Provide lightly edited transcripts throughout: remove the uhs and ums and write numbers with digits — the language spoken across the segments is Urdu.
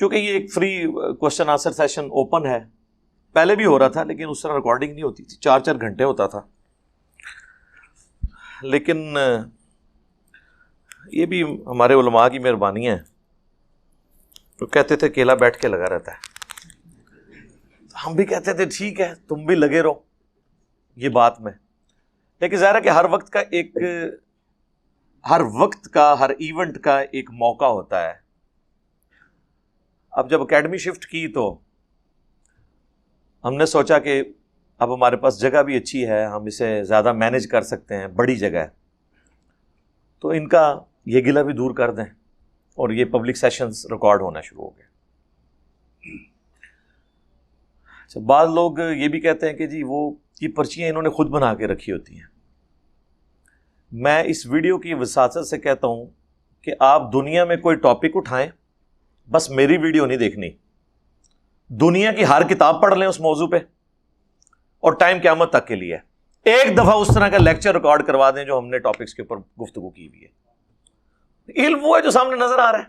چونکہ یہ ایک free question answer session open ہے، پہلے بھی ہو رہا تھا لیکن اس طرح ریکارڈنگ نہیں ہوتی تھی، 4 گھنٹے ہوتا تھا. لیکن یہ بھی ہمارے علماء کی مہربانی ہے، تو کہتے تھے کیلا بیٹھ کے لگا رہتا ہے، ہم بھی کہتے تھے ٹھیک ہے تم بھی لگے رہو یہ بات میں. لیکن ظاہر ہے کہ ہر وقت کا ہر ایونٹ کا ایک موقع ہوتا ہے. اب جب اکیڈمی شفٹ کی تو ہم نے سوچا کہ اب ہمارے پاس جگہ بھی اچھی ہے، ہم اسے زیادہ مینیج کر سکتے ہیں، بڑی جگہ ہے، تو ان کا یہ گلہ بھی دور کر دیں، اور یہ پبلک سیشنز ریکارڈ ہونا شروع ہو گئے. اچھا، بعض لوگ یہ بھی کہتے ہیں کہ جی وہ یہ پرچیاں انہوں نے خود بنا کے رکھی ہوتی ہیں. میں اس ویڈیو کی وساطت سے کہتا ہوں کہ آپ دنیا میں کوئی ٹاپک اٹھائیں، بس میری ویڈیو نہیں دیکھنی، دنیا کی ہر کتاب پڑھ لیں اس موضوع پہ، اور ٹائم قیامت تک کے لیے ایک دفعہ اس طرح کا لیکچر ریکارڈ کروا دیں جو ہم نے ٹاپکس کے اوپر گفتگو کی ہوئی ہے. علم وہ ہے جو سامنے نظر آ رہا ہے.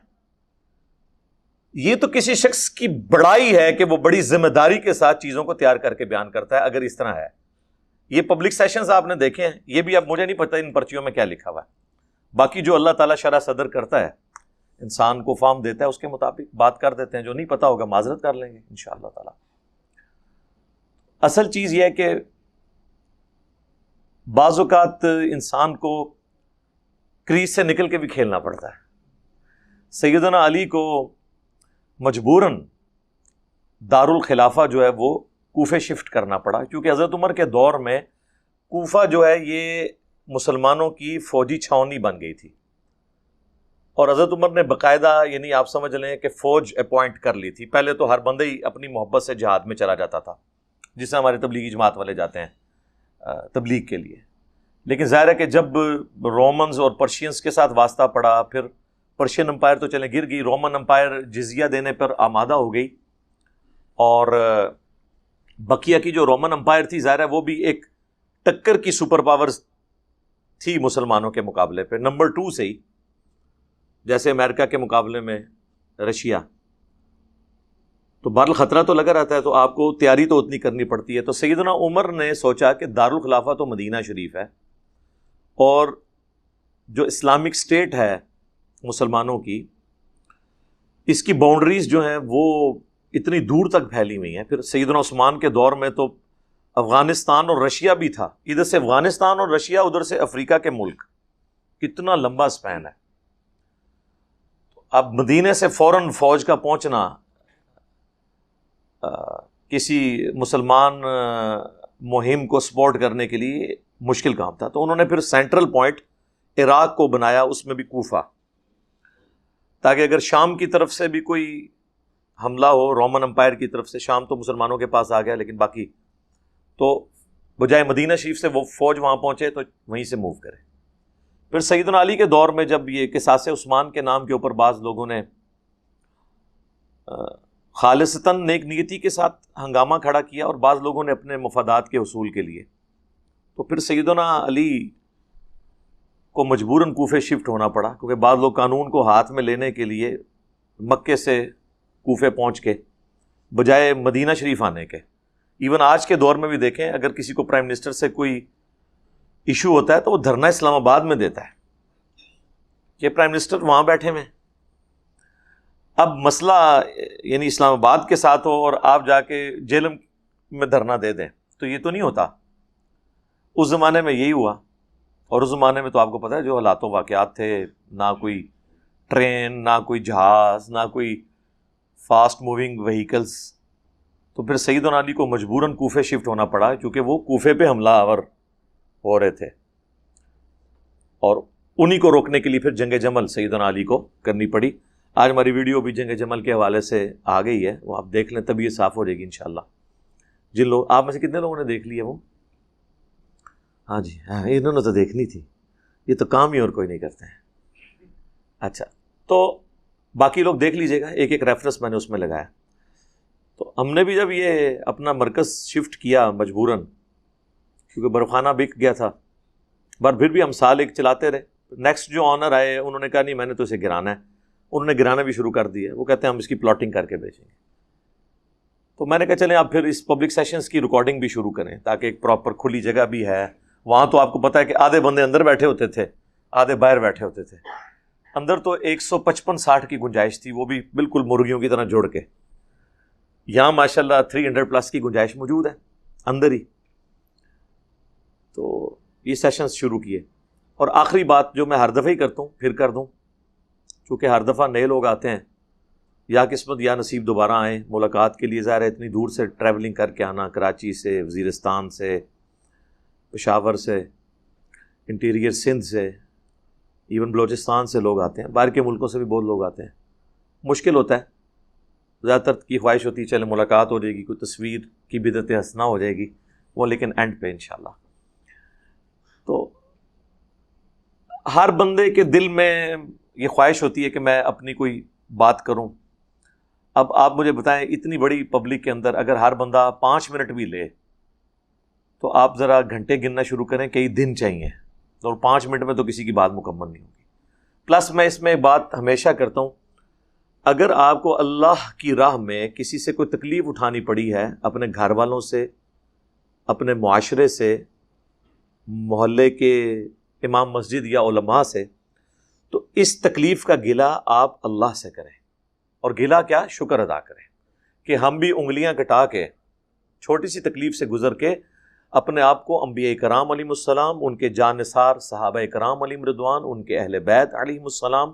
یہ تو کسی شخص کی بڑائی ہے کہ وہ بڑی ذمہ داری کے ساتھ چیزوں کو تیار کر کے بیان کرتا ہے. اگر اس طرح ہے، یہ پبلک سیشنز آپ نے دیکھے ہیں، یہ بھی اب مجھے نہیں پتہ ان پرچیوں میں کیا لکھا ہوا ہے. باقی جو اللہ تعالیٰ شرح صدر کرتا ہے، انسان کو فہم دیتا ہے، اس کے مطابق بات کر دیتے ہیں. جو نہیں پتا ہوگا معذرت کر لیں گے انشاءاللہ تعالیٰ. اصل چیز یہ ہے کہ بعض اوقات انسان کو کریز سے نکل کے بھی کھیلنا پڑتا ہے. سیدنا علی کو مجبوراً دارالخلافہ جو ہے وہ کوفے شفٹ کرنا پڑا، کیونکہ حضرت عمر کے دور میں کوفہ جو ہے یہ مسلمانوں کی فوجی چھاؤنی بن گئی تھی، اور حضرت عمر نے باقاعدہ یعنی آپ سمجھ لیں کہ فوج اپوائنٹ کر لی تھی. پہلے تو ہر بندہ ہی اپنی محبت سے جہاد میں چلا جاتا تھا، جس سے ہمارے تبلیغی جماعت والے جاتے ہیں تبلیغ کے لیے. لیکن ظاہر ہے کہ جب رومنز اور پرشینز کے ساتھ واسطہ پڑا، پھر پرشین امپائر تو چلیں گر گئی، رومن امپائر جزیہ دینے پر آمادہ ہو گئی، اور بقیہ کی جو رومن امپائر تھی ظاہر ہے وہ بھی ایک ٹکر کی سپر پاور تھی مسلمانوں کے مقابلے پہ، نمبر 2 سے ہی، جیسے امریکہ کے مقابلے میں رشیا. تو بہرحال خطرہ تو لگا رہتا ہے، تو آپ کو تیاری تو اتنی کرنی پڑتی ہے. تو سیدنا عمر نے سوچا کہ دارالخلافہ تو مدینہ شریف ہے، اور جو اسلامک اسٹیٹ ہے مسلمانوں کی، اس کی باؤنڈریز جو ہیں وہ اتنی دور تک پھیلی ہوئی ہیں. پھر سیدنا عثمان کے دور میں تو افغانستان اور رشیا بھی تھا، ادھر سے افغانستان اور رشیا، ادھر سے افریقہ کے ملک، کتنا لمبا سپین ہے. اب مدینے سے فوراً فوج کا پہنچنا کسی مسلمان مہم کو سپورٹ کرنے کے لیے مشکل کام تھا. تو انہوں نے پھر سینٹرل پوائنٹ عراق کو بنایا، اس میں بھی کوفہ، تاکہ اگر شام کی طرف سے بھی کوئی حملہ ہو، رومن امپائر کی طرف سے، شام تو مسلمانوں کے پاس آ گیا لیکن باقی تو بجائے مدینہ شریف سے وہ فوج وہاں پہنچے تو وہیں سے موو کرے. پھر سیدنا علی کے دور میں جب یہ قصاص عثمان کے نام کے اوپر بعض لوگوں نے خالصتاً نیک نیتی کے ساتھ ہنگامہ کھڑا کیا، اور بعض لوگوں نے اپنے مفادات کے حصول کے لیے، تو پھر سیدنا علی کو مجبوراً کوفے شفٹ ہونا پڑا، کیونکہ بعض لوگ قانون کو ہاتھ میں لینے کے لیے مکے سے کوفے پہنچ کے بجائے مدینہ شریف آنے کے. ایون آج کے دور میں بھی دیکھیں، اگر کسی کو پرائم منسٹر سے کوئی ایشو ہوتا ہے تو وہ دھرنا اسلام آباد میں دیتا ہے کہ پرائم منسٹر وہاں بیٹھے ہوئے. اب مسئلہ یعنی اسلام آباد کے ساتھ ہو اور آپ جا کے جیل میں دھرنا دے دیں تو یہ تو نہیں ہوتا. اس زمانے میں یہی ہوا، اور اس زمانے میں تو آپ کو پتہ ہے جو حالات و واقعات تھے، نہ کوئی ٹرین، نہ کوئی جہاز، نہ کوئی فاسٹ موونگ وہیکلس. تو پھر سیدنا علی کو مجبوراً کوفے شفٹ ہونا پڑا، کیونکہ وہ کوفے پہ حملہ آور ہو رہے تھے، اور انہی کو روکنے کے لیے پھر جنگ جمل سیدنا علی کو کرنی پڑی. آج ہماری ویڈیو بھی جنگ جمل کے حوالے سے آ گئی ہے، وہ آپ دیکھ لیں، طبیعت صاف ہو جائے گی انشاءاللہ. جن لوگ آپ میں سے کتنے لوگوں نے دیکھ لی ہے وہ؟ ہاں جی، ہاں، انہوں نے تو دیکھنی تھی، یہ تو کام ہی اور کوئی نہیں کرتے ہیں. اچھا، تو باقی لوگ دیکھ لیجئے گا، ایک ایک ریفرنس میں نے اس میں لگایا. تو ہم نے بھی جب یہ اپنا مرکز شفٹ کیا مجبوراً، کیونکہ برخانہ بک گیا تھا، پر پھر بھی ہم سال ایک چلاتے رہے. نیکسٹ جو آنر آئے انہوں نے کہا نہیں میں نے تو اسے گرانا ہے، انہوں نے گرانا بھی شروع کر دیا. وہ کہتے ہیں ہم اس کی پلاٹنگ کر کے بیچیں گے. تو میں نے کہا چلیں آپ پھر اس پبلک سیشنز کی ریکارڈنگ بھی شروع کریں تاکہ ایک پراپر کھلی جگہ بھی ہے. وہاں تو آپ کو پتہ ہے کہ آدھے بندے اندر بیٹھے ہوتے تھے, آدھے باہر بیٹھے ہوتے تھے. اندر تو 155-60 کی گنجائش تھی, وہ بھی بالکل مرغیوں کی طرح جوڑ کے. یہاں ماشاءاللہ 300+ کی گنجائش موجود ہے اندر ہی. تو یہ سیشنز شروع کیے. اور آخری بات جو میں ہر دفعہ ہی کرتا ہوں پھر کر دوں, چونکہ ہر دفعہ نئے لوگ آتے ہیں, یا قسمت یا نصیب دوبارہ آئیں ملاقات کے لیے. ظاہر ہے اتنی دور سے ٹریولنگ کر کے آنا, کراچی سے, وزیرستان سے, پشاور سے, انٹیریئر سندھ سے, ایون بلوچستان سے لوگ آتے ہیں, باہر کے ملکوں سے بھی بہت لوگ آتے ہیں. مشکل ہوتا ہے, زیادہ تر کی خواہش ہوتی ہے چلے ملاقات ہو جائے گی, کوئی تصویر کی بدعت حسنہ ہو جائے گی, وہ لیکن اینڈ پہ انشاءاللہ. تو ہر بندے کے دل میں یہ خواہش ہوتی ہے کہ میں اپنی کوئی بات کروں. اب آپ مجھے بتائیں اتنی بڑی پبلک کے اندر اگر ہر بندہ 5 منٹ بھی لے تو آپ ذرا گھنٹے گننا شروع کریں, کئی دن چاہیے, اور 5 منٹ میں تو کسی کی بات مکمل نہیں ہوگی. پلس میں اس میں بات ہمیشہ کرتا ہوں, اگر آپ کو اللہ کی راہ میں کسی سے کوئی تکلیف اٹھانی پڑی ہے, اپنے گھر والوں سے, اپنے معاشرے سے, محلے کے امام مسجد یا علماء سے, تو اس تکلیف کا گلہ آپ اللہ سے کریں. اور گلہ کیا, شکر ادا کریں کہ ہم بھی انگلیاں کٹا کے چھوٹی سی تکلیف سے گزر کے اپنے آپ کو انبیاء کرام علیہم السلام, ان کے جانثار صحابہ کرام علیہم رضوان, ان کے اہل بیت علیہم السلام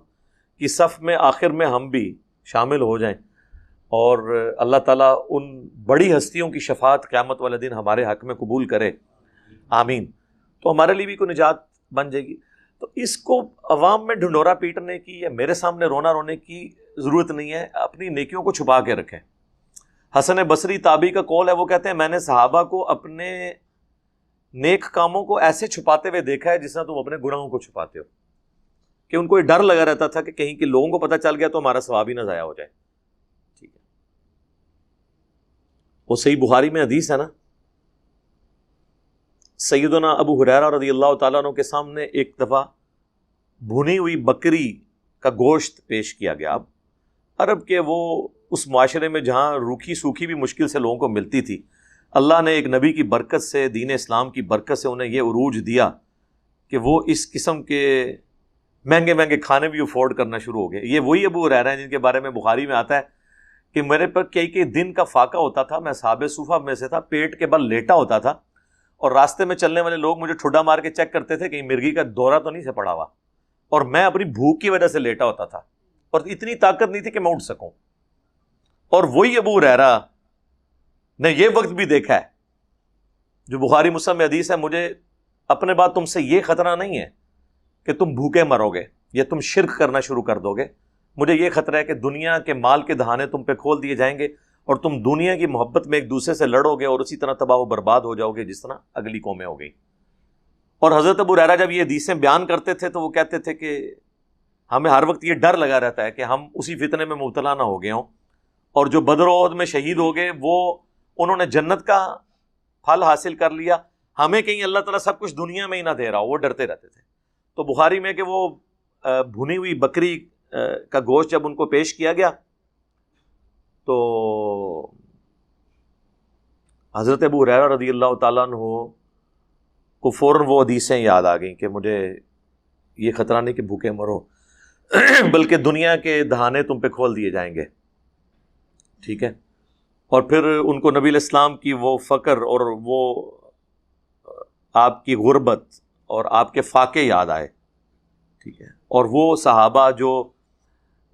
کی صف میں آخر میں ہم بھی شامل ہو جائیں, اور اللہ تعالیٰ ان بڑی ہستیوں کی شفاعت قیامت والے دن ہمارے حق میں قبول کرے, آمین. تو ہمارے لیے بھی کوئی نجات بن جائے گی. تو اس کو عوام میں ڈھنڈورا پیٹنے کی یا میرے سامنے رونا رونے کی ضرورت نہیں ہے, اپنی نیکیوں کو چھپا کے رکھیں. حسن بصری تابعی کا قول ہے, وہ کہتے ہیں میں نے صحابہ کو اپنے نیک کاموں کو ایسے چھپاتے ہوئے دیکھا ہے جس طرح تم اپنے گناہوں کو چھپاتے ہو, کہ ان کو یہ ڈر لگا رہتا تھا کہ کہیں کہ لوگوں کو پتہ چل گیا تو ہمارا ثواب ہی نہ ضائع ہو جائے. ٹھیک ہے, وہ صحیح بخاری میں حدیث ہے نا, سیدنا ابو ہریرہ رضی اللہ تعالیٰ عنہ کے سامنے ایک دفعہ بھنی ہوئی بکری کا گوشت پیش کیا گیا. اب عرب کے وہ اس معاشرے میں جہاں روکھی سوکھی بھی مشکل سے لوگوں کو ملتی تھی, اللہ نے ایک نبی کی برکت سے, دین اسلام کی برکت سے انہیں یہ عروج دیا کہ وہ اس قسم کے مہنگے مہنگے کھانے بھی افورڈ کرنا شروع ہو گئے. یہ وہی ابو ہریرہ ہیں جن کے بارے میں بخاری میں آتا ہے کہ میرے پر کئی دن کا فاقہ ہوتا تھا, میں اصحاب صفہ میں سے تھا, پیٹ کے بل لیٹا ہوتا تھا, اور راستے میں چلنے والے لوگ مجھے ٹھڈا مار کے چیک کرتے تھے کہیں مرغی کا دورہ تو نہیں سے پڑا ہوا, اور میں اپنی بھوک کی وجہ سے لیٹا ہوتا تھا, اور اتنی طاقت نہیں تھی کہ میں اٹھ سکوں. اور وہی ابو ہریرہ نے یہ وقت بھی دیکھا ہے جو بخاری مسلم میں حدیث ہے, مجھے اپنے بعد تم سے یہ خطرہ نہیں ہے کہ تم بھوکے مرو گے یا تم شرک کرنا شروع کر دو گے, مجھے یہ خطرہ ہے کہ دنیا کے مال کے دہانے تم پہ کھول دیے جائیں گے اور تم دنیا کی محبت میں ایک دوسرے سے لڑو گے اور اسی طرح تباہ و برباد ہو جاؤ گے جس طرح اگلی قومیں ہو گئی. اور حضرت ابو ہریرہ جب یہ حدیثیں بیان کرتے تھے تو وہ کہتے تھے کہ ہمیں ہر وقت یہ ڈر لگا رہتا ہے کہ ہم اسی فتنے میں مبتلا نہ ہو گئے ہوں, اور جو بدر و احد میں شہید ہو گئے وہ انہوں نے جنت کا پھل حاصل کر لیا, ہمیں کہیں اللہ تعالیٰ سب کچھ دنیا میں ہی نہ دے رہا ہو, وہ ڈرتے رہتے تھے. تو بخاری میں کہ وہ بھنی ہوئی بکری کا گوشت جب ان کو پیش کیا گیا تو حضرت ابو ہریرہ رضی اللہ تعالیٰ عنہ کو فوراً وہ حدیثیں یاد آ گئیں کہ مجھے یہ خطرہ نہیں کہ بھوکے مرو بلکہ دنیا کے دہانے تم پہ کھول دیے جائیں گے. ٹھیک ہے, اور پھر ان کو نبی علیہ السلام کی وہ فقر اور وہ آپ کی غربت اور آپ کے فاقے یاد آئے. ٹھیک ہے, اور وہ صحابہ جو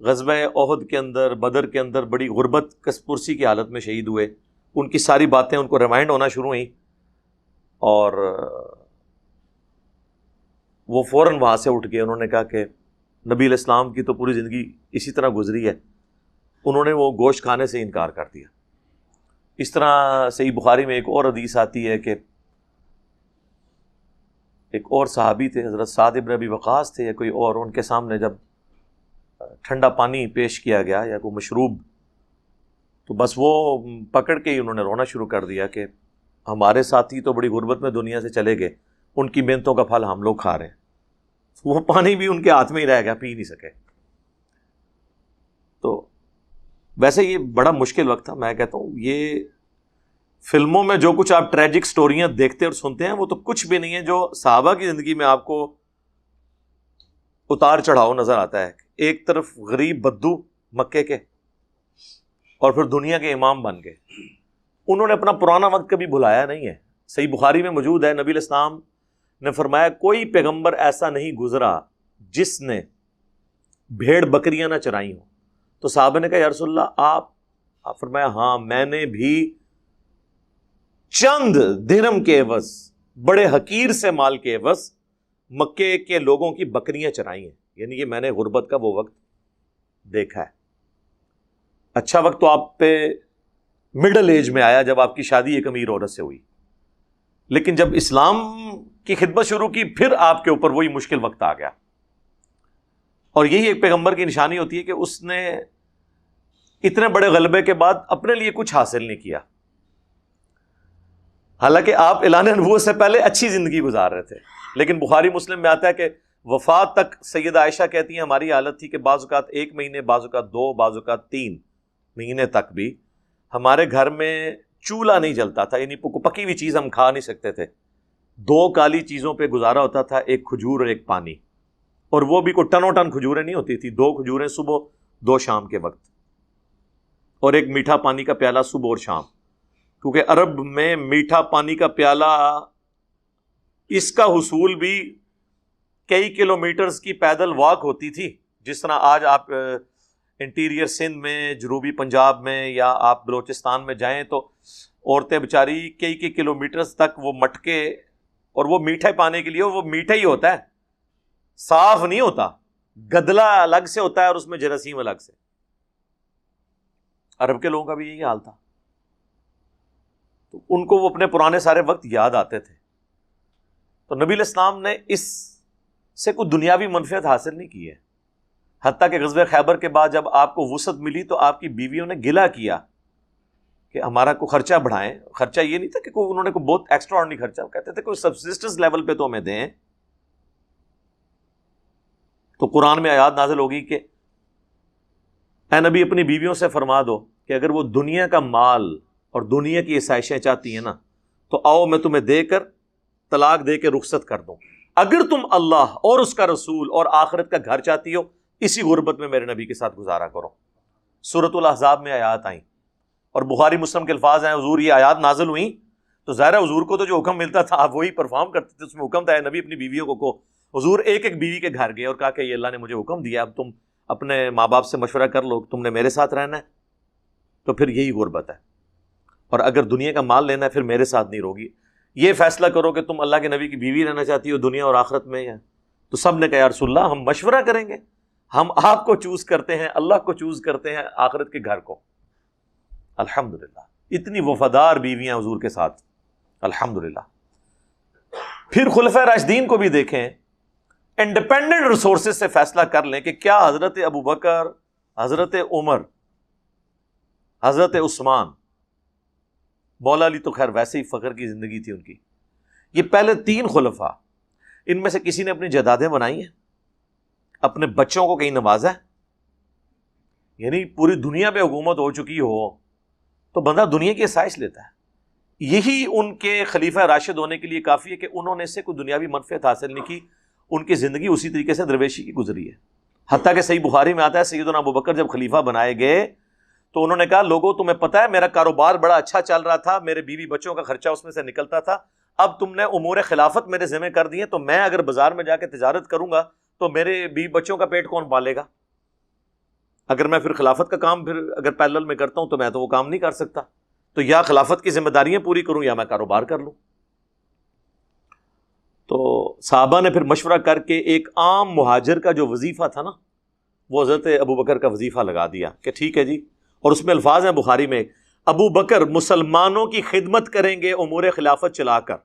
غزوہ احد کے اندر, بدر کے اندر بڑی غربت کس پرسی کی حالت میں شہید ہوئے, ان کی ساری باتیں ان کو ریمائنڈ ہونا شروع ہوئیں, اور وہ فوراً وہاں سے اٹھ گئے. انہوں نے کہا کہ نبی علیہ السلام کی تو پوری زندگی اسی طرح گزری ہے, انہوں نے وہ گوشت کھانے سے انکار کر دیا. اس طرح صحیح بخاری میں ایک اور حدیث آتی ہے کہ ایک اور صحابی تھے, حضرت سعد ابن ابی وقاص تھے یا کوئی اور, ان کے سامنے جب ٹھنڈا پانی پیش کیا گیا یا کوئی مشروب, تو بس وہ پکڑ کے ہی انہوں نے رونا شروع کر دیا کہ ہمارے ساتھی تو بڑی غربت میں دنیا سے چلے گئے, ان کی محنتوں کا پھل ہم لوگ کھا رہے ہیں. وہ پانی بھی ان کے ہاتھ میں ہی رہ گیا, پی نہیں سکے. تو ویسے یہ بڑا مشکل وقت تھا. میں کہتا ہوں یہ فلموں میں جو کچھ آپ ٹریجک سٹوریاں دیکھتے اور سنتے ہیں وہ تو کچھ بھی نہیں ہے جو صحابہ کی زندگی میں آپ کو اتار چڑھاؤ نظر آتا ہے. ایک طرف غریب بدو مکے کے اور پھر دنیا کے امام بن گئے. انہوں نے اپنا پرانا وقت کبھی بھلایا نہیں ہے. صحیح بخاری میں موجود ہے, نبی علیہ السلام نے فرمایا کوئی پیغمبر ایسا نہیں گزرا جس نے بھیڑ بکریاں نہ چرائی ہوں. تو صحابہ نے کہا یا رسول اللہ آپ فرمایا ہاں میں نے بھی چند درہم کے عوض, بڑے حقیر سے مال کے عوض مکے کے لوگوں کی بکریاں چرائی ہیں. یعنی کہ میں نے غربت کا وہ وقت دیکھا ہے. اچھا وقت تو آپ پہ مڈل ایج میں آیا جب آپ کی شادی ایک امیر عورت سے ہوئی, لیکن جب اسلام کی خدمت شروع کی پھر آپ کے اوپر وہی مشکل وقت آ گیا. اور یہی ایک پیغمبر کی نشانی ہوتی ہے کہ اس نے اتنے بڑے غلبے کے بعد اپنے لیے کچھ حاصل نہیں کیا. حالانکہ آپ اعلان نبوت سے پہلے اچھی زندگی گزار رہے تھے, لیکن بخاری مسلم میں آتا ہے کہ وفات تک سیدہ عائشہ کہتی ہیں ہماری حالت تھی کہ بعض اوقات 1 مہینے, بعض اوقات 2, بعض اوقات 3 مہینے تک بھی ہمارے گھر میں چولہا نہیں جلتا تھا. یعنی پکی ہوئی چیز ہم کھا نہیں سکتے تھے. 2 کالی چیزوں پہ گزارا ہوتا تھا, ایک کھجور اور ایک پانی. اور وہ بھی کوئی ٹنوں ٹن کھجوریں نہیں ہوتی تھی, 2 کھجوریں صبح 2 شام کے وقت, اور ایک میٹھا پانی کا پیالہ صبح اور شام. کیونکہ عرب میں میٹھا پانی کا پیالہ اس کا حصول بھی کئی کلومیٹرز کی پیدل واک ہوتی تھی. جس طرح آج آپ انٹیریئر سندھ میں, جنوبی پنجاب میں, یا آپ بلوچستان میں جائیں تو عورتیں بیچاری کئی کلومیٹرز تک وہ مٹکے, اور وہ میٹھے پانے کے لیے وہ میٹھا ہی ہوتا ہے, صاف نہیں ہوتا, گدلا الگ سے ہوتا ہے اور اس میں جراثیم الگ سے. عرب کے لوگوں کا بھی یہی حال تھا. تو ان کو وہ اپنے پرانے سارے وقت یاد آتے تھے. تو نبی علیہ السلام نے اس سے کوئی دنیاوی منفعت حاصل نہیں کی ہے. حتیٰ کہ غزوہ خیبر کے بعد جب آپ کو وسعت ملی تو آپ کی بیویوں نے گلہ کیا کہ ہمارا کوئی خرچہ بڑھائیں. خرچہ یہ نہیں تھا کہ انہوں نے کوئی بہت ایکسٹرا آرڈنری خرچہ, کہتے تھے کوئی سبسسٹنس لیول پہ تو ہمیں دیں. تو قرآن میں آیات نازل ہوگی کہ اے نبی اپنی بیویوں سے فرما دو کہ اگر وہ دنیا کا مال اور دنیا کی عیسائشیں چاہتی ہیں نا تو آؤ میں تمہیں دے کر طلاق دے کے رخصت کر دوں. اگر تم اللہ اور اس کا رسول اور آخرت کا گھر چاہتی ہو اسی غربت میں میرے نبی کے ساتھ گزارا کرو. سورۃ الاحزاب میں آیات آئیں اور بخاری مسلم کے الفاظ ہیں حضور یہ آیات نازل ہوئیں تو ظاہر ہے حضور کو تو جو حکم ملتا تھا آپ وہی پرفارم کرتے تھے. اس میں حکم تھا اے نبی اپنی بیویوں کو حضور ایک بیوی کے گھر گئے اور کہا کہ یہ اللہ نے مجھے حکم دیا, اب تم اپنے ماں باپ سے مشورہ کر لو, تم نے میرے ساتھ رہنا ہے تو پھر یہی غربت ہے, اور اگر دنیا کا مال لینا ہے پھر میرے ساتھ نہیں رہوگی. یہ فیصلہ کرو کہ تم اللہ کے نبی کی بیوی رہنا چاہتی ہو دنیا اور آخرت میں ہے. تو سب نے کہا یا رسول اللہ ہم مشورہ کریں گے, ہم آپ کو چوز کرتے ہیں, اللہ کو چوز کرتے ہیں, آخرت کے گھر کو. الحمدللہ اتنی وفادار بیویاں حضور کے ساتھ, الحمدللہ. پھر خلفائے راشدین کو بھی دیکھیں, انڈیپینڈنٹ ریسورسز سے فیصلہ کر لیں کہ کیا حضرت ابو بکر, حضرت عمر, حضرت عثمان, مولا علی تو خیر ویسے ہی فخر کی زندگی تھی ان کی, یہ پہلے 3 خلفاء, ان میں سے کسی نے اپنی جائیدادیں بنائی ہیں, اپنے بچوں کو کہیں نوازا ہے. یعنی پوری دنیا پہ حکومت ہو چکی ہو تو بندہ دنیا کی آسائش لیتا ہے. یہی ان کے خلیفہ راشد ہونے کے لیے کافی ہے کہ انہوں نے اس سے کوئی دنیاوی منفعت حاصل نہیں کی. ان کی زندگی اسی طریقے سے درویشی کی گزری ہے. حتیٰ کہ صحیح بخاری میں آتا ہے سیدنا ابو بکر جب خلیفہ بنائے گئے تو انہوں نے کہا لوگوں تمہیں پتہ ہے میرا کاروبار بڑا اچھا چل رہا تھا, میرے بیوی بچوں کا خرچہ اس میں سے نکلتا تھا, اب تم نے امور خلافت میرے ذمہ کر دی ہیں تو میں اگر بازار میں جا کے تجارت کروں گا تو میرے بیوی بچوں کا پیٹ کون پالے گا؟ اگر میں پھر خلافت کا کام پھر اگر پیرلل میں کرتا ہوں تو میں تو وہ کام نہیں کر سکتا. تو یا خلافت کی ذمہ داریاں پوری کروں یا میں کاروبار کر لوں. تو صحابہ نے پھر مشورہ کر کے ایک عام مہاجر کا جو وظیفہ تھا نا وہ حضرت ابو بکر کا وظیفہ لگا دیا کہ ٹھیک ہے جی. اور اس میں الفاظ ہیں بخاری میں, ابو بکر مسلمانوں کی خدمت کریں گے امور خلافت چلا کر,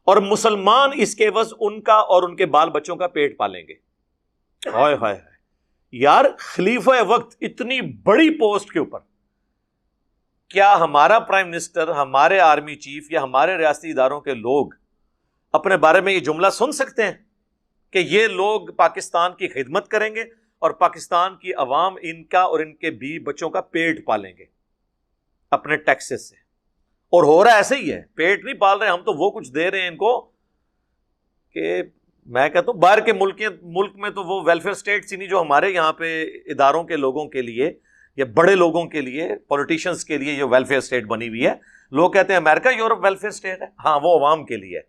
اور مسلمان اس کے عوض ان کا اور ان کے بال بچوں کا پیٹ پالیں گے. ہائے ہائے یار, خلیفہ وقت اتنی بڑی پوسٹ کے اوپر کیا ہمارا پرائم منسٹر, ہمارے آرمی چیف یا ہمارے ریاستی اداروں کے لوگ اپنے بارے میں یہ جملہ سن سکتے ہیں کہ یہ لوگ پاکستان کی خدمت کریں گے اور پاکستان کی عوام ان کا اور ان کے بیوی بچوں کا پیٹ پالیں گے اپنے ٹیکسز سے. اور ہو رہا ایسے ہی ہے, پیٹ نہیں پال رہے ہم تو وہ کچھ دے رہے ہیں ان کو کہ میں کہتا ہوں باہر کے ملک میں تو وہ ویلفیئر اسٹیٹس ہی نہیں جو ہمارے یہاں پہ اداروں کے لوگوں کے لیے یا بڑے لوگوں کے لیے, پولیٹیشنز کے لیے یہ ویلفیئر اسٹیٹ بنی ہوئی ہے. لوگ کہتے ہیں امریکہ یورپ ویلفیئر اسٹیٹ ہے, ہاں وہ عوام کے لیے ہے,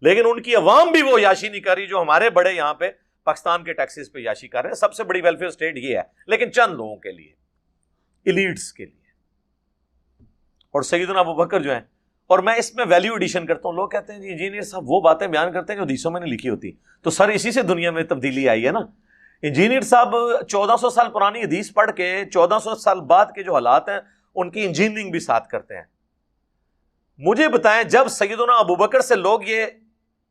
لیکن ان کی عوام بھی وہ یاشی نہیں کر رہی جو ہمارے بڑے یہاں پہ پاکستان کے ٹیکسز پہ یاشی کر رہے ہیں. سب سے بڑی ویلفیئر اسٹیٹ یہ ہے, لیکن چند لوگوں کے لیے, ایلیٹس کے لیے. اور سیدنا ابوبکر جو ہیں, اور میں اس میں ویلیو ایڈیشن کرتا ہوں. لوگ کہتے ہیں جی انجینئر صاحب وہ باتیں بیان کرتے ہیں جو حدیثوں میں نہیں لکھی ہوتی, تو سر اسی سے دنیا میں تبدیلی آئی ہے نا. انجینئر صاحب 1400 سال پرانی حدیث پڑھ کے 1400 سال بعد کے جو حالات ہیں ان کی انجینئرنگ بھی ساتھ کرتے ہیں. مجھے بتائیں جب سیدنا ابوبکر سے لوگ یہ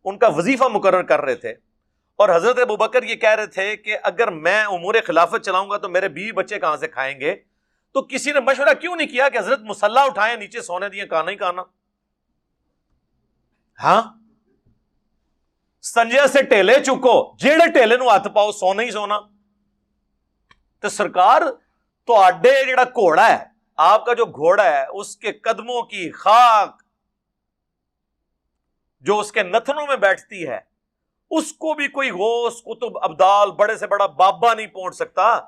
ان کا وظیفہ مقرر کر رہے تھے اور حضرت ابوبکر یہ کہہ رہے تھے کہ اگر میں امور خلافت چلاؤں گا تو میرے بیوی بچے کہاں سے کھائیں گے, تو کسی نے مشورہ کیوں نہیں کیا کہ حضرت مصلی اٹھائیں نیچے سونے دیے کانا ہی کانا؟ ہاں, سنجے سے ٹیلے چکو جیڑے ٹیلے نو ہاتھ پاؤ سونا ہی سونا. تو سرکار تو آڈے جڑا گھوڑا ہے, آپ کا جو گھوڑا ہے اس کے قدموں کی خاک جو اس کے نتنوں میں بیٹھتی ہے اس کو بھی کوئی غوث قطب ابدال بڑے سے بڑا بابا نہیں پہنچ سکتا.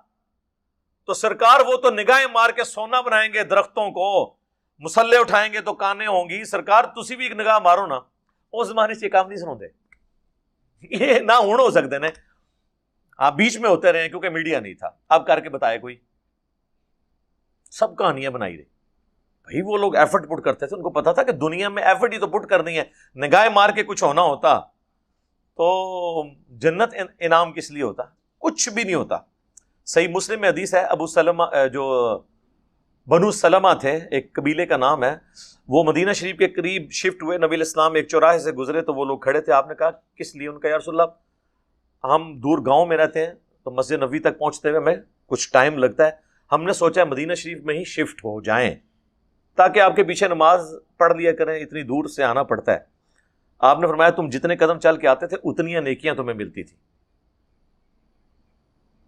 تو سرکار وہ تو نگاہیں مار کے سونا بنائیں گے درختوں کو, مسلے اٹھائیں گے تو کانے ہوں گی. سرکار تسی بھی ایک نگاہ مارو نا, اس زمانے سے یہ کام نہیں سنوندے, یہ نہ ہون ہو سکتے نے. آپ بیچ میں ہوتے رہے کیونکہ میڈیا نہیں تھا, اب کر کے بتائے کوئی, سب کہانیاں بنائی رہی. بھائی وہ لوگ ایفرٹ پٹ کرتے تھے, ان کو پتا تھا کہ دنیا میں ایفرٹ ہی تو پٹ کرنی ہے. نگاہ مار کے کچھ ہونا ہوتا تو جنت انعام کس لیے ہوتا؟ کچھ بھی نہیں ہوتا. صحیح مسلم میں حدیث ہے, ابو سلمہ جو بنو سلمہ تھے, ایک قبیلے کا نام ہے, وہ مدینہ شریف کے قریب شفٹ ہوئے. نبی الاسلام ایک چوراہے سے گزرے تو وہ لوگ کھڑے تھے. آپ نے کہا کس لیے؟ ان کا یا رسول اللہ ہم دور گاؤں میں رہتے ہیں تو مسجد نبوی تک پہنچتے ہوئے ہمیں کچھ ٹائم لگتا ہے, ہم نے سوچا مدینہ شریف میں ہی شفٹ ہو جائیں تاکہ آپ کے پیچھے نماز پڑھ لیا کریں, اتنی دور سے آنا پڑتا ہے. آپ نے فرمایا تم جتنے قدم چل کے آتے تھے اتنی نیکیاں تمہیں ملتی تھی.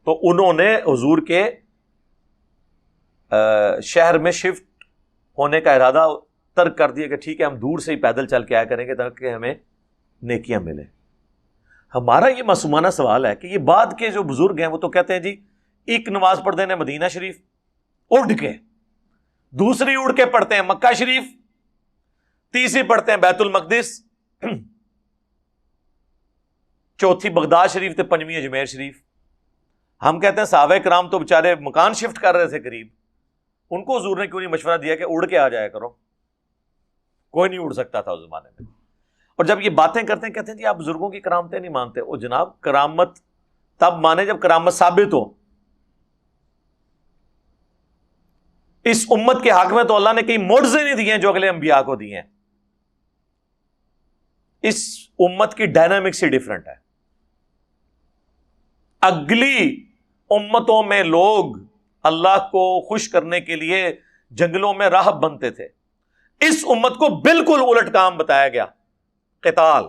تو انہوں نے حضور کے شہر میں شفٹ ہونے کا ارادہ ترک کر دیا کہ ٹھیک ہے ہم دور سے ہی پیدل چل کے آیا کریں گے تاکہ ہمیں نیکیاں ملیں. ہمارا یہ معصومانہ سوال ہے کہ یہ بعد کے جو بزرگ ہیں وہ تو کہتے ہیں جی ایک نماز پڑھ دینے مدینہ شریف اڑ کے, دوسری اڑ کے پڑھتے ہیں مکہ شریف, تیسری پڑھتے ہیں بیت المقدس, چوتھی بغداد شریف تے پنجویں اجمیر شریف. ہم کہتے ہیں صحابہ کرام تو بےچارے مکان شفٹ کر رہے تھے قریب, ان کو حضور نے کیوں نہیں مشورہ دیا کہ اڑ کے آ جایا کرو؟ کوئی نہیں اڑ سکتا تھا اس زمانے میں. اور جب یہ باتیں کرتے ہیں کہتے ہیں جی آپ بزرگوں کی کرامتیں نہیں مانتے. او جناب کرامت تب مانے جب کرامت ثابت ہو. اس امت کے حق میں تو اللہ نے کئی معجزے نہیں دیے ہیں جو اگلے انبیاء کو دیے ہیں. اس امت کی ڈائنامکس ہی ڈیفرنٹ ہے. اگلی امتوں میں لوگ اللہ کو خوش کرنے کے لیے جنگلوں میں راہب بنتے تھے. اس امت کو بالکل الٹ کام بتایا گیا, قتال.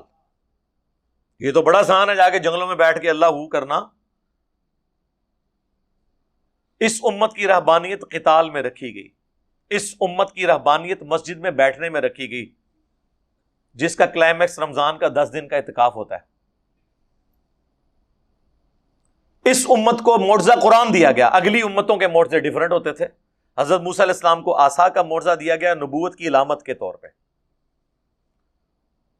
یہ تو بڑا آسان ہے جا کے جنگلوں میں بیٹھ کے اللہ ہو کرنا. اس امت کی رہبانیت قتال میں رکھی گئی. اس امت کی رہبانیت مسجد میں بیٹھنے میں رکھی گئی, جس کا کلائمیکس رمضان کا 10 دن کا اعتکاف ہوتا ہے. اس امت کو معجزہ قرآن دیا گیا. اگلی امتوں کے معجزے ڈیفرنٹ ہوتے تھے. حضرت موسیٰ علیہ السلام کو عصا کا معجزہ دیا گیا نبوت کی علامت کے طور پہ.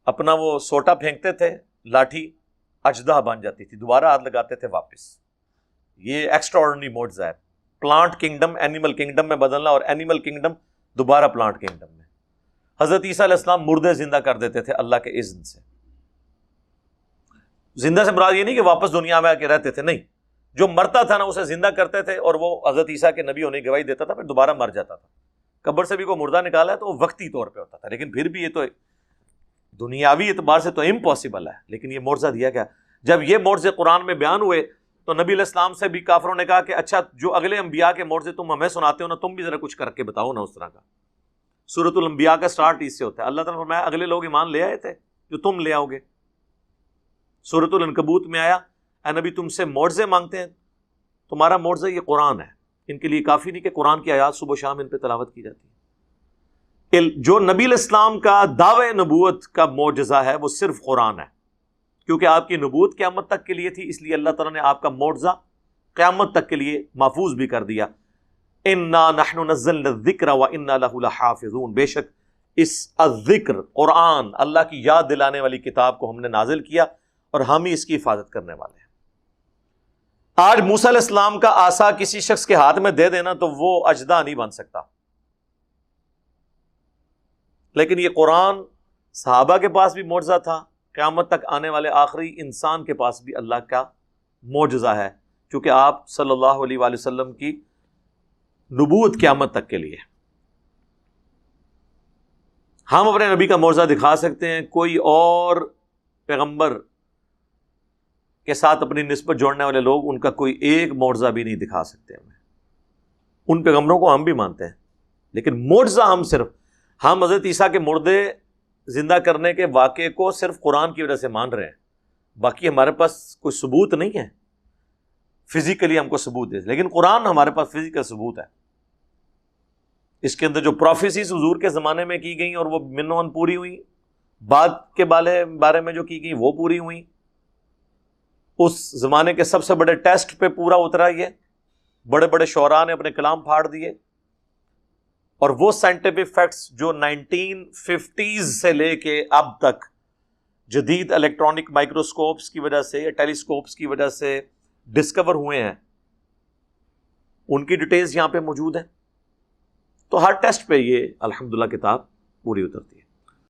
اپنا وہ سوٹا پھینکتے تھے, لاٹھی اژدہا بن جاتی تھی, دوبارہ ہاتھ لگاتے تھے واپس. یہ ایکسٹرا آرڈنری معجزہ ہے. پلانٹ کنگڈم اینیمل کنگڈم میں بدلنا اور اینیمل کنگڈم دوبارہ پلانٹ کنگڈم میں. حضرت عیسیٰ علیہ السلام مردے زندہ کر دیتے تھے اللہ کے اذن سے. زندہ سے مراد یہ نہیں کہ واپس دنیا میں آ کے رہتے تھے, نہیں, جو مرتا تھا نا اسے زندہ کرتے تھے اور وہ حضرت عیسیٰ کے نبی ہونے کی گواہی دیتا تھا, پھر دوبارہ مر جاتا تھا. قبر سے بھی کوئی مردہ نکالا ہے تو وہ وقتی طور پہ ہوتا تھا, لیکن پھر بھی یہ تو دنیاوی اعتبار سے تو امپاسبل ہے. لیکن یہ معجزہ دیا گیا. جب یہ معجزے قرآن میں بیان ہوئے تو نبی علیہ السلام سے بھی کافروں نے کہا کہ اچھا جو اگلے انبیاء کے معجزے تم ہمیں سناتے ہو نا, تم بھی ذرا کچھ کر کے بتاؤ نا اس طرح کا. سورۃ الانبیاء کا سٹارٹ اس سے ہوتا ہے. اللہ تعالیٰ نے فرمایا اگلے لوگ ایمان لے آئے تھے جو تم لے آؤ گے. سورۃ العنکبوت میں آیا اے نبی تم سے معجزے مانگتے ہیں تمہارا معجزہ یہ قرآن ہے. ان کے لیے کافی نہیں کہ قرآن کی آیات صبح و شام ان پہ تلاوت کی جاتی ہے. جو نبی الاسلام کا دعوی نبوت کا معجزہ ہے وہ صرف قرآن ہے، کیونکہ آپ کی نبوت قیامت تک کے لیے تھی، اس لیے اللہ تعالیٰ نے آپ کا معجزہ قیامت تک کے لیے محفوظ بھی کر دیا. انا نحن نزلنا الذکر وانا لہ لحافظون، بے شک اس الذکر قرآن اللہ کی یاد دلانے والی کتاب کو ہم نے نازل کیا اور ہم ہی اس کی حفاظت کرنے والے ہیں. آج موسیٰ علیہ السلام کا عصا کسی شخص کے ہاتھ میں دے دینا تو وہ اجدہ نہیں بن سکتا، لیکن یہ قرآن صحابہ کے پاس بھی معجزہ تھا، قیامت تک آنے والے آخری انسان کے پاس بھی اللہ کا معجزہ ہے، کیونکہ آپ صلی اللہ علیہ وآلہ وسلم کی نبوت قیامت تک کے لیے. ہم اپنے نبی کا معجزہ دکھا سکتے ہیں، کوئی اور پیغمبر کے ساتھ اپنی نسبت جوڑنے والے لوگ ان کا کوئی ایک معجزہ بھی نہیں دکھا سکتے. ان پیغمبروں کو ہم بھی مانتے ہیں، لیکن معجزہ ہم حضرت عیسیٰ کے مردے زندہ کرنے کے واقعے کو صرف قرآن کی وجہ سے مان رہے ہیں. باقی ہمارے پاس کوئی ثبوت نہیں ہے فزیکلی ہم کو ثبوت ہے، لیکن قرآن ہمارے پاس فزیکل ثبوت ہے. اس کے اندر جو پروفیسیز حضور کے زمانے میں کی گئیں اور وہ منون پوری ہوئی، بعد کے بارے میں جو کی گئی وہ پوری ہوئی. اس زمانے کے سب سے بڑے ٹیسٹ پہ پورا اترا، یہ بڑے بڑے شعراء نے اپنے کلام پھاڑ دیے، اور وہ سائنٹیفک فیکٹس جو 1950s سے لے کے اب تک جدید الیکٹرانک مائکروسکوپس کی وجہ سے یا ٹیلیسکوپس کی وجہ سے ڈسکور ہوئے ہیں، ان کی ڈیٹیلز یہاں پہ موجود ہیں. تو ہر ٹیسٹ پہ یہ الحمدللہ کتاب پوری اترتی ہے.